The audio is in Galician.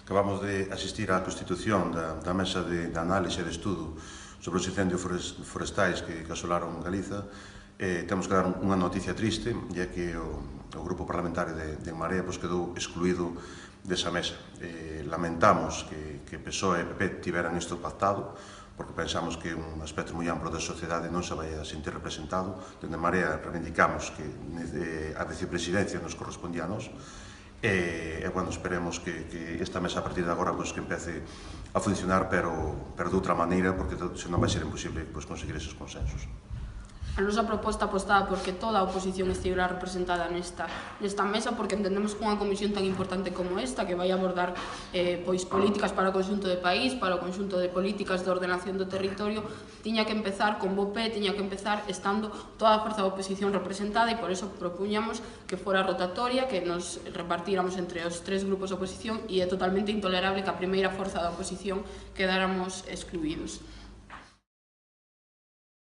Acabamos de asistir á constitución da Mesa de Análise e de Estudo sobre os incendios forestais que asolaron Galiza. Temos que dar unha noticia triste, e é que o grupo parlamentario de En Marea quedou excluído desa mesa. Lamentamos que PSOE e PP tiveran isto pactado, porque pensamos que un aspecto moi amplo da sociedade non se vai a sentir representado. Dende Marea reivindicamos que a vicepresidencia nos correspondía a nós, e bueno, esperemos que esta mesa a partir de agora que empece a funcionar, pero de outra maneira, porque senón vai ser imposible conseguir eses consensos. A nosa proposta apostaba porque toda a oposición estivera representada nesta mesa, porque entendemos que unha comisión tan importante como esta, que vai abordar políticas para o conxunto do país, para o conxunto de políticas de ordenación do territorio, tiña que empezar con bo pé, tiña que empezar estando toda a forza da oposición representada, e por eso propuñamos que fora rotatoria, que nos repartíramos entre os tres grupos de oposición, e é totalmente intolerable que a primeira forza da oposición quedáramos excluídos.